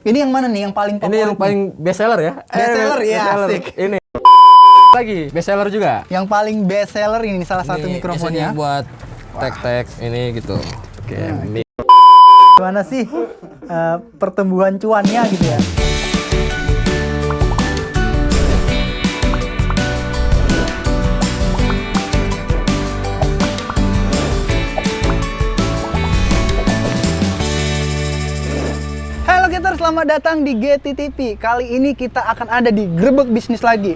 Ini yang mana nih yang paling favorit? Ini yang paling best seller ya? Best seller ya, asik. Ini lagi best seller juga. Yang paling best seller ini salah satu mikrofonnya. Ini buat teks-teks ini gitu. Oke, ini. Gimana sih pertumbuhan cuannya gitu ya? Halo Getter, selamat datang di GTTV. Kali ini kita akan ada di Grebek Bisnis lagi.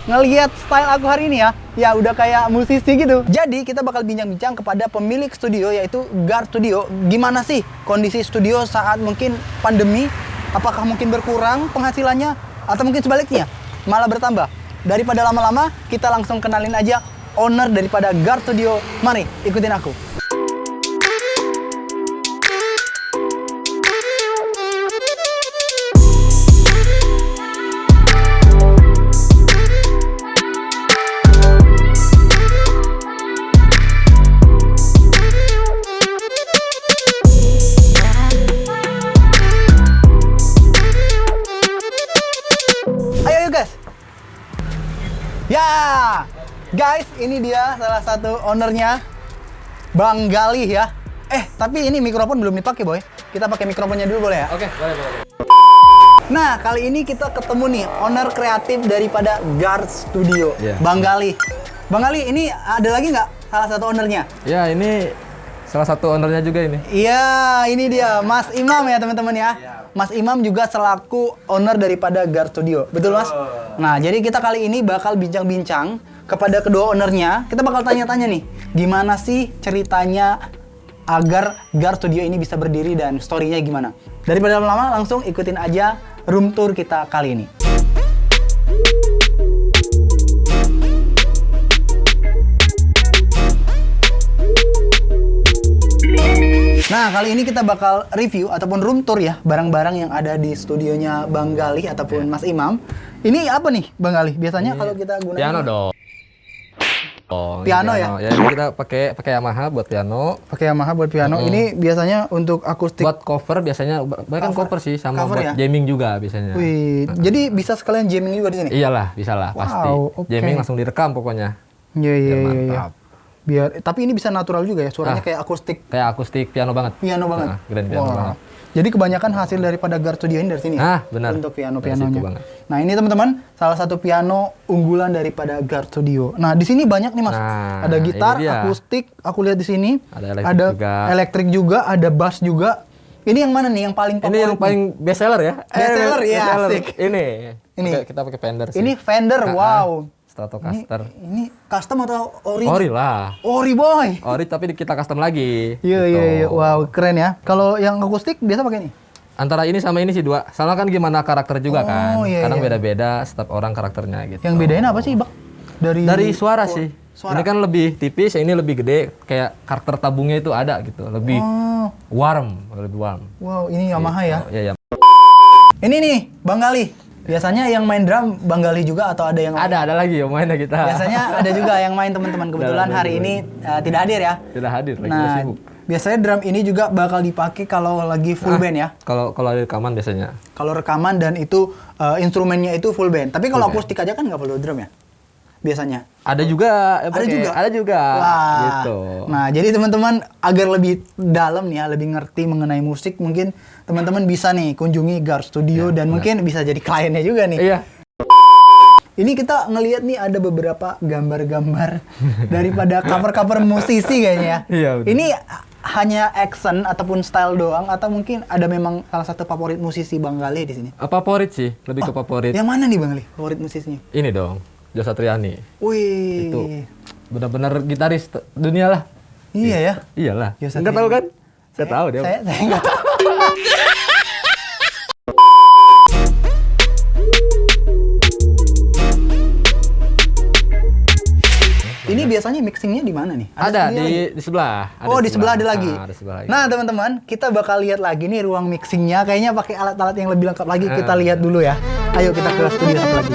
Ngelihat style aku hari ini ya udah kayak musisi gitu. Jadi kita bakal bincang-bincang kepada pemilik studio yaitu Gar Studio. Gimana sih kondisi studio saat mungkin pandemi? Apakah mungkin berkurang penghasilannya atau mungkin sebaliknya malah bertambah? Daripada lama-lama, kita langsung kenalin aja owner daripada Gar Studio. Mari ikutin aku. Ya, guys, ini dia salah satu ownernya, Bang Galih ya. Tapi ini mikrofon belum dipakai, Boy. Kita pakai mikrofonnya dulu boleh ya? Oke, boleh. Nah, kali ini kita ketemu nih owner kreatif daripada Gar Studio, Bang Galih. Bang Galih, ini ada lagi nggak salah satu ownernya? Ya, ini salah satu ownernya juga ini. Iya, ini dia Mas Imam ya teman-teman ya. Mas Imam juga selaku owner daripada Gar Studio. Betul, Mas? Nah, jadi kita kali ini bakal bincang-bincang kepada kedua ownernya. Kita bakal tanya-tanya nih, gimana sih ceritanya agar Gar Studio ini bisa berdiri dan story-nya gimana. Daripada lama-lama, langsung ikutin aja room tour kita kali ini. Nah, kali ini kita bakal review ataupun room tour ya barang-barang yang ada di studionya Bang Galih ataupun Mas Imam. Ini apa nih Bang Galih? Biasanya kalau kita gunakan piano dong. Piano ya? Ya, ini kita pakai Yamaha buat piano. Pakai Yamaha buat piano. Ini biasanya untuk akustik. Buat cover biasanya, bahkan cover sih sama cover buat ya? jamming juga biasanya. Wih, jadi bisa sekalian jamming juga di sini? Iyalah, bisa lah pasti. Oke. Jamming langsung direkam pokoknya. Iya. Mantap. Tapi ini bisa natural juga ya, suaranya kayak akustik. Kayak akustik piano banget. Piano banget. Grand piano banget. Jadi kebanyakan hasil daripada Gar Studio ini dari sini ya? Benar. Untuk piano-pianonya. Nah, ini teman-teman, salah satu piano unggulan daripada Gar Studio. Nah, di sini banyak nih, Mas. Nah, ada gitar, akustik, aku lihat di sini. Ada elektrik juga, ada bass juga. Ini yang mana nih yang paling favorit? Ini yang paling best seller ya? Best seller ya, asik. Ini. Kita pakai Fender sih. Ini Fender, wow. Stratocaster. Ini custom atau ori? Ori lah. Ori, boy. Ori tapi kita custom lagi. Iya. Wow, keren ya. Kalau yang akustik biasa pakai ini? Antara ini sama ini sih dua. Soalnya kan gimana karakter juga kan. Iya, Kadang beda-beda setiap orang karakternya gitu. Yang bedain apa sih, Bang? Dari suara sih. Suara. Ini kan lebih tipis, yang ini lebih gede. Kayak karakter tabungnya itu ada gitu. Lebih warm, lebih warm. Wow, ini Yamaha ya? Iya. Ini nih, Bang Galih. Biasanya yang main drum Bang Galih juga atau ada yang main? Ada lagi yang mainnya kita. Biasanya ada juga yang main teman-teman. Kebetulan hari ini tidak hadir ya. Tidak hadir, lagi sibuk. Biasanya drum ini juga bakal dipakai kalau lagi full band ya. Kalau ada rekaman biasanya. Kalau rekaman dan itu instrumennya itu full band. Tapi kalau akustik aja kan nggak perlu drum ya. Biasanya. Ada juga. Ada juga. Wah. Gitu. Nah, jadi teman-teman agar lebih dalam nih ya, lebih ngerti mengenai musik, mungkin teman-teman bisa nih kunjungi Gar Studio dan mungkin bisa jadi kliennya juga nih. Iya. Ini kita ngelihat nih ada beberapa gambar-gambar daripada cover-cover musisi kayaknya ya. Iya. Ini hanya action ataupun style doang atau mungkin ada memang salah satu favorit musisi Bang Galih di sini? Favorit sih, lebih ke favorit. Yang mana nih Bang Galih favorit musisinya? Ini dong, Joe Satriani. Wih. Itu benar-benar gitaris dunia lah. Iya ya. Iyalah. Enggak tahu kan? Saya tahu dia. Saya enggak tahu. Ini biasanya mixingnya di mana nih? Ada di sebelah. Di sebelah ada lagi. Ada sebelah lagi. Nah, teman-teman, kita bakal lihat lagi nih ruang mixingnya. Kayaknya pakai alat-alat yang lebih lengkap lagi. Kita lihat dulu ya. Ayo kita ke studio satu lagi.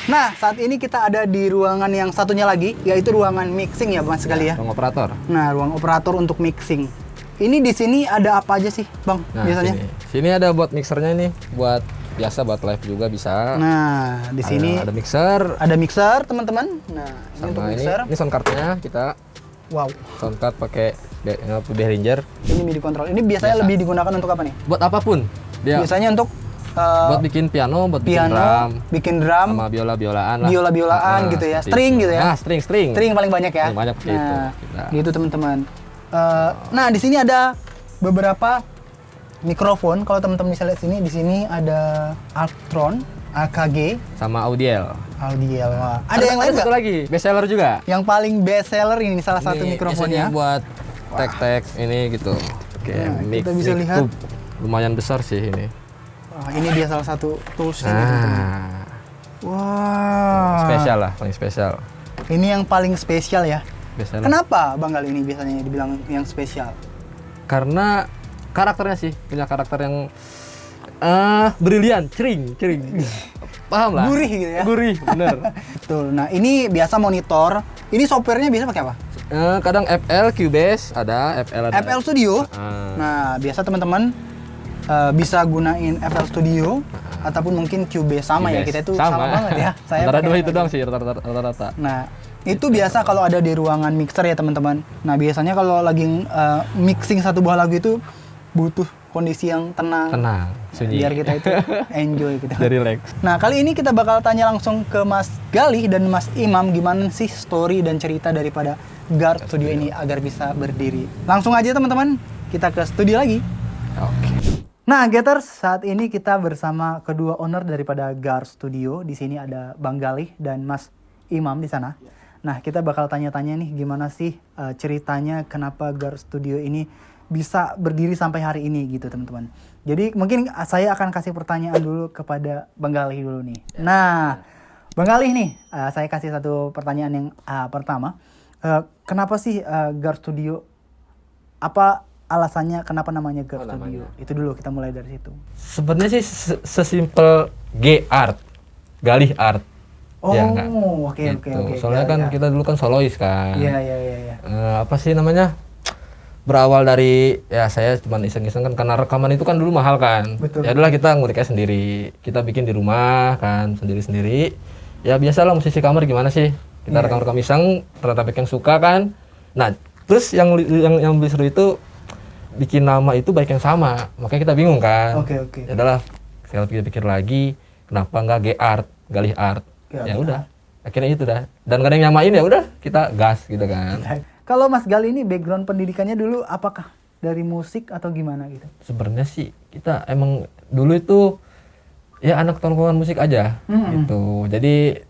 Nah, saat ini kita ada di ruangan yang satunya lagi, yaitu ruangan mixing ya, Mas sekali ya. Ruang operator. Nah, ruang operator untuk mixing. Ini di sini ada apa aja sih, Bang? Nah, biasanya? Sini ada buat mixernya nih, buat biasa buat live juga bisa. Nah, di sini ada mixer. ada mixer, teman-teman. Nah, ini untuk Sama mixer. ini sound cardnya kita Wow. sound card pakai Behringer. Ini MIDI control. Ini biasanya Biasa. lebih digunakan untuk apa nih? Buat apapun. Dia Biasanya untuk buat bikin piano, buat bikin piano, drum, bikin drum, sama biola-biolaan lah. biola-biolaan gitu ya. Seperti String itu. gitu ya. Nah, string. String paling banyak ya. Paling banyak seperti itu. Nah, Kita. gitu teman-teman. Nah, di sini ada beberapa mikrofon. Kalau teman-teman bisa lihat sini, di sini ada Altron, AKG, Sama Audiel. Audiel. Wah. Ada yang lain satu nggak? lagi, best seller juga. Yang paling best seller ini salah satu Ini mikrofonnya. biasanya buat tek-tek ini gitu. Oke, Nah, mic, kita bisa mic lihat. tuh lumayan besar sih ini. Wah, ini dia salah satu toolsnya nih, teman-teman. Nah, Wah. spesial lah, paling spesial. Ini yang paling spesial ya. Best seller. Kenapa Bang Gal ini biasanya dibilang yang spesial? Karena karakternya sih, punya karakter yang brilian, cering. Paham lah? Gurih gitu ya? Gurih, bener. Betul. Nah, ini biasa monitor. Ini softwarenya biasa pakai apa? Kadang FL, Cubase ada, FL ada. FL Studio. Ah. Nah, biasa teman-teman bisa gunain FL Studio ataupun mungkin Cubase sama ya. Cubase. Kita itu sama banget ya. Antara pakai dua FL itu doang sih rata-rata. Nah, itu biasa kalau ada di ruangan mixer ya teman-teman. Nah, biasanya kalau lagi mixing satu buah lagu itu butuh kondisi yang tenang. Tenang, sunyi. Biar kita itu enjoy gitu. Jadi relax. Nah, kali ini kita bakal tanya langsung ke Mas Galih dan Mas Imam gimana sih story dan cerita daripada Guard Studio ini agar bisa berdiri. Langsung aja teman-teman, kita ke studio lagi. Oke. Nah, Getters, saat ini kita bersama kedua owner daripada Guard Studio. Di sini ada Bang Galih dan Mas Imam di sana. Nah, kita bakal tanya-tanya nih gimana sih ceritanya kenapa Guard Studio ini bisa berdiri sampai hari ini gitu, teman-teman. Jadi mungkin saya akan kasih pertanyaan dulu kepada Bang Galih dulu nih. Nah, Bang Galih nih, saya kasih satu pertanyaan yang pertama. Kenapa sih Guard Studio? Apa alasannya kenapa namanya Guard Studio? Itu dulu, kita mulai dari situ. Sebenarnya sih sesimpel G art, Galih art. Oh, Ya, enggak? oke. Gitu. Soalnya kan kita dulu kan solois kan. Iya. Apa sih namanya? Berawal dari ya saya cuma iseng-iseng kan karena rekaman itu kan dulu mahal kan. Betul. Ya adalah kita nguliknya sendiri. Kita bikin di rumah kan sendiri-sendiri. Ya biasalah musisi kamar gimana sih? Kita rekam-rekam iseng, ternyata banyak yang suka kan. Nah, terus yang lebih seru itu bikin nama itu baik yang sama. Makanya kita bingung kan. Oke. Ya adalah saya pikir-pikir lagi, kenapa enggak G art, Galih art? Ya udah. Akhirnya itu dah. Dan gak ada yang nyamain ya udah, kita gas gitu kan. Kalau Mas Galih ini background pendidikannya dulu apakah dari musik atau gimana gitu? Sebenarnya sih kita emang dulu itu ya anak tongkrongan musik aja gitu. Jadi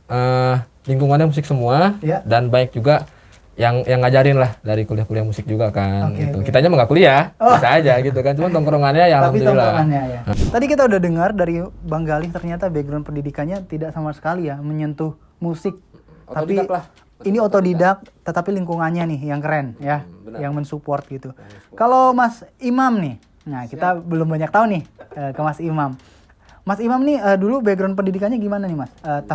lingkungannya musik semua dan baik juga yang ngajarin lah dari kuliah-kuliah musik juga kan gitu. Kitanya mah nggak kuliah, bisa aja gitu kan. Cuma tongkrongannya ya Tapi alhamdulillah. tongkrongannya ya. Tadi kita udah dengar dari Bang Galih ternyata background pendidikannya tidak sama sekali ya menyentuh musik. Tapi Otodidak lah. ini otodidak, tetapi lingkungannya nih yang keren ya, yang mensupport gitu. Kalau Mas Imam nih, nah kita belum banyak tahu nih ke Mas Imam. Mas Imam nih dulu background pendidikannya gimana nih Mas?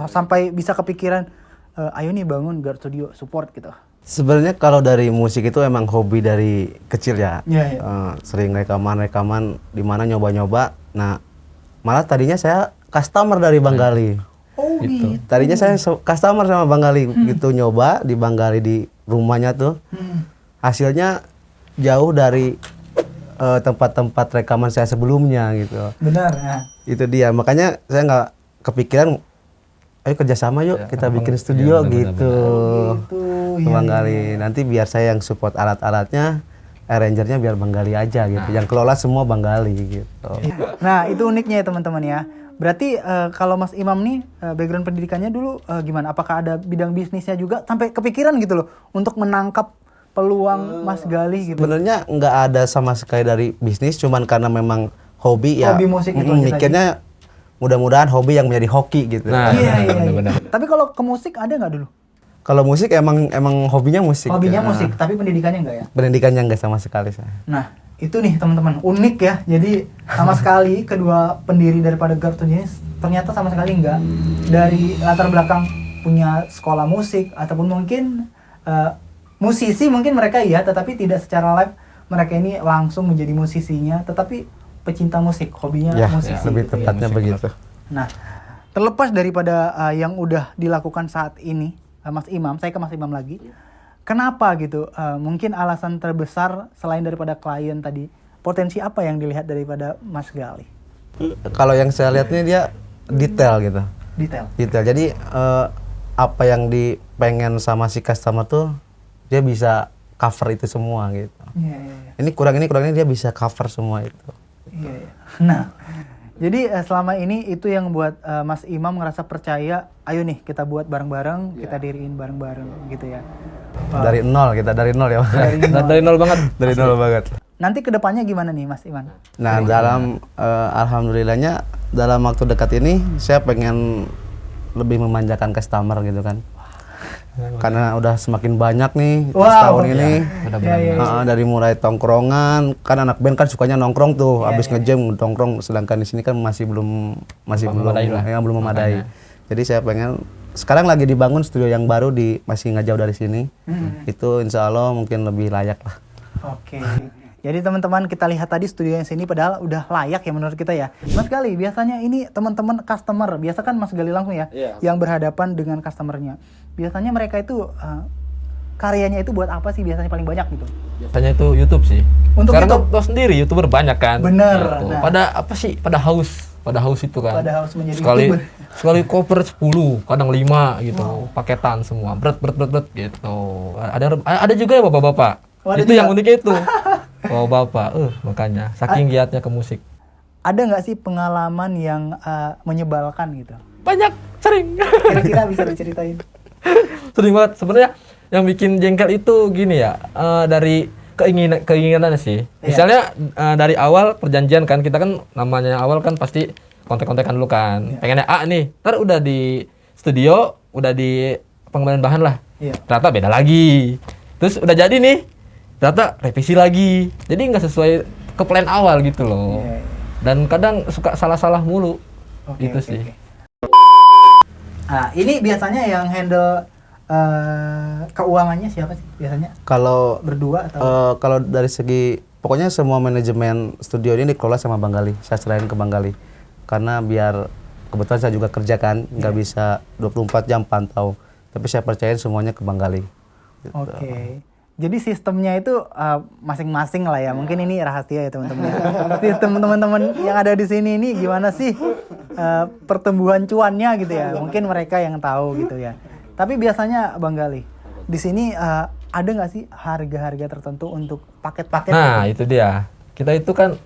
Sampai bisa kepikiran, ayo nih bangun Guard Studio support gitu. Sebenarnya kalau dari musik itu emang hobi dari kecil ya. Iya. Sering rekaman di mana nyoba-nyoba. Nah, malah tadinya saya customer dari Bang Galih. Oh gitu. Tadinya saya customer sama Bang Galih gitu, nyoba di Bang Galih di rumahnya tuh. Hasilnya jauh dari tempat-tempat rekaman saya sebelumnya gitu. Benar ya. Itu dia, makanya saya nggak kepikiran ayo kerjasama yuk kita bikin studio gitu. Bang Galih, nanti biar saya yang support alat-alatnya, arrangernya biar Bang Galih aja gitu. Yang kelola semua Bang Galih gitu. Nah, itu uniknya ya teman-teman ya. Berarti kalau Mas Imam nih background pendidikannya dulu gimana? Apakah ada bidang bisnisnya juga sampai kepikiran gitu loh untuk menangkap peluang Mas Galih gitu? Sebenarnya nggak ada sama sekali dari bisnis, cuman karena memang hobi ya. Hobi musik itu aja mikirnya mudah-mudahan hobi yang menjadi hoki gitu. Nah, Iya. benar-benar. Tapi kalau ke musik ada nggak dulu? Kalau musik emang hobinya musik. Hobinya ya. musik, tapi pendidikannya nggak ya? Pendidikannya nggak sama sekali saya. Nah, itu nih teman-teman, unik ya. Jadi sama sekali kedua pendiri daripada Guard Studio ini ternyata sama sekali enggak dari latar belakang punya sekolah musik ataupun mungkin musisi mungkin mereka ya, tetapi tidak secara live mereka ini langsung menjadi musisinya, tetapi pecinta musik, hobinya musisi. Lebih gitu tepatnya ya. begitu. Nah, terlepas daripada yang udah dilakukan saat ini, Mas Imam, saya ke Mas Imam lagi. Kenapa gitu? Mungkin alasan terbesar selain daripada klien tadi, potensi apa yang dilihat daripada Mas Galih? Kalau yang saya lihat nih dia detail gitu. Detail. Jadi apa yang dipengen sama si customer tuh dia bisa cover itu semua gitu. Iya. Ini kurang ini dia bisa cover semua itu. Iya. Nah, jadi selama ini itu yang buat Mas Imam ngerasa percaya, ayo nih kita buat bareng-bareng, kita diriin bareng-bareng gitu ya. Dari nol ya. Dari nol banget. Dari nol banget. Nanti kedepannya gimana nih Mas Iman? Nah, dalam alhamdulillahnya dalam waktu dekat ini saya pengen lebih memanjakan customer gitu kan. Karena udah semakin banyak nih setahun ini. Dari mulai tongkrongan, kan anak band kan sukanya nongkrong tuh, habis ngejam nongkrong, sedangkan di sini kan belum memadai. Jadi saya pengen sekarang lagi dibangun studio yang baru masih nggak jauh dari sini. Itu insya Allah mungkin lebih layak lah. Oke. Jadi teman-teman kita lihat tadi studio yang sini padahal udah layak ya menurut kita ya. Mas Gali, biasanya ini teman-teman customer, biasa kan Mas Gali langsung ya yang berhadapan dengan customernya. Biasanya mereka itu karyanya itu buat apa sih biasanya paling banyak gitu? Biasanya itu YouTube sih. Untuk karena YouTube? tahu sendiri YouTuber banyak kan. Bener. Gitu. Nah. Pada haus itu kan. Pada haus menjadi YouTuber. Sekali cover 10, kadang 5 gitu. Paketan semua. Bret gitu. Ada juga ya bapak-bapak. Itu yang unik itu. Oh bapak, makanya saking giatnya ke musik. Ada nggak sih pengalaman yang menyebalkan gitu? Banyak, sering. Kira-kira bisa diceritain? Sering banget. Sebenarnya yang bikin jengkel itu gini ya, dari keinginan sih. Misalnya dari awal perjanjian kan, kita kan namanya awal kan pasti kontek-kontekan dulu kan. Pengennya A nih, ntar udah di studio, udah di pengembangan bahan lah. Ternyata beda lagi. Terus udah jadi nih, ternyata revisi lagi. Jadi nggak sesuai ke plan awal gitu loh. Dan kadang suka salah-salah mulu. Gitu sih. Nah, ini biasanya yang handle keuangannya siapa sih biasanya? Kalau berdua atau? Kalau dari segi pokoknya semua manajemen studio ini dikelola sama Bang Gali. Saya serahin ke Bang Gali. Karena biar kebetulan saya juga kerja kan, nggak bisa 24 jam pantau. Tapi saya percayain semuanya ke Bang Gali. Gitu. Oke. Jadi sistemnya itu masing-masing lah ya. Mungkin ini rahasia ya teman-teman. Sistem teman-teman yang ada di sini ini gimana sih pertumbuhan cuannya gitu ya. Mungkin mereka yang tahu gitu ya. Tapi biasanya Bang Gali, di sini ada nggak sih harga-harga tertentu untuk paket-paket? Nah itu dia. Kita itu kan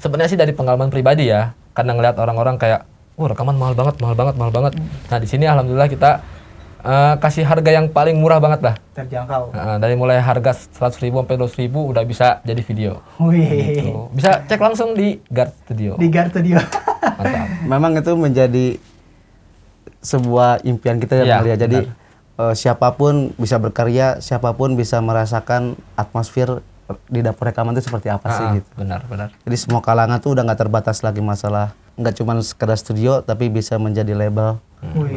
sebenarnya sih dari pengalaman pribadi ya. Karena ngeliat orang-orang kayak, rekaman mahal banget. Nah di sini alhamdulillah kita kasih harga yang paling murah banget lah. Terjangkau. Dari mulai harga 100.000 sampai 200.000 udah bisa jadi video. Wih. Gitu. Bisa cek langsung di Guard Studio. Di Guard Studio. Mantap. Memang itu menjadi sebuah impian kita ya, Bang. Jadi siapapun bisa berkarya, siapapun bisa merasakan atmosfer di dapur rekaman itu seperti apa sih gitu. Benar. Jadi semua kalangan tuh udah nggak terbatas lagi masalah nggak cuma sekedar studio tapi bisa menjadi label.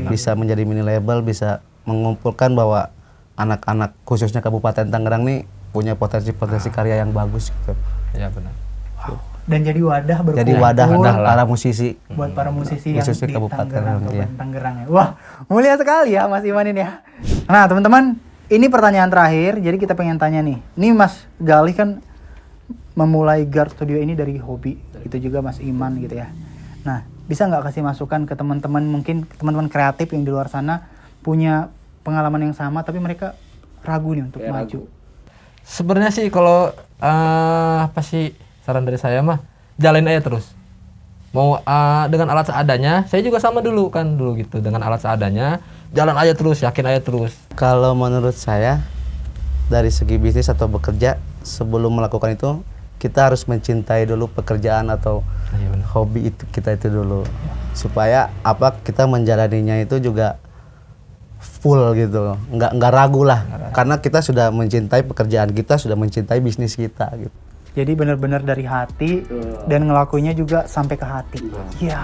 Bisa menjadi mini label, bisa mengumpulkan bahwa anak-anak khususnya Kabupaten Tangerang nih punya potensi karya yang bagus gitu. Ya benar. Wow. Dan jadi wadah berkumpul. Jadi wadah para musisi. Buat para musisi yang khususnya di Kabupaten Tangerang ya. Wah, mulia sekali ya Mas Iman ini ya. Nah teman-teman, ini pertanyaan terakhir. Jadi kita pengen tanya nih. Ini Mas Galih kan memulai Guard Studio ini dari hobi. Itu juga Mas Iman gitu ya. Nah, bisa nggak kasih masukan ke teman-teman, mungkin teman-teman kreatif yang di luar sana punya pengalaman yang sama tapi mereka ragu nih untuk maju? Sebenarnya sih kalau apa sih saran dari saya mah jalanin aja terus. Mau dengan alat seadanya, saya juga sama dulu gitu dengan alat seadanya, jalan aja terus, yakin aja terus. Kalau menurut saya dari segi bisnis atau bekerja sebelum melakukan itu kita harus mencintai dulu pekerjaan atau hobi itu kita itu dulu supaya kita menjalaninya itu juga full gitu, nggak ragu lah karena kita sudah mencintai pekerjaan kita, sudah mencintai bisnis kita gitu. Jadi benar-benar dari hati dan ngelakuinnya juga sampai ke hati. Iya.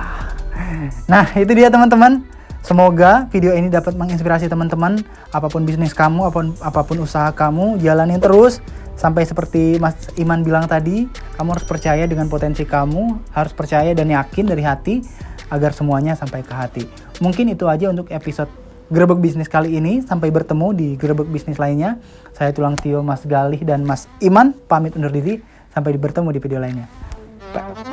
Nah, itu dia teman-teman. Semoga video ini dapat menginspirasi teman-teman. Apapun bisnis kamu, apapun usaha kamu, jalanin terus. Sampai seperti Mas Iman bilang tadi, kamu harus percaya dengan potensi kamu, harus percaya dan yakin dari hati agar semuanya sampai ke hati. Mungkin itu aja untuk episode Grebek Bisnis kali ini. Sampai bertemu di Grebek Bisnis lainnya. Saya Tulang Tio, Mas Galih dan Mas Iman pamit undur diri. Sampai bertemu di video lainnya. Bye.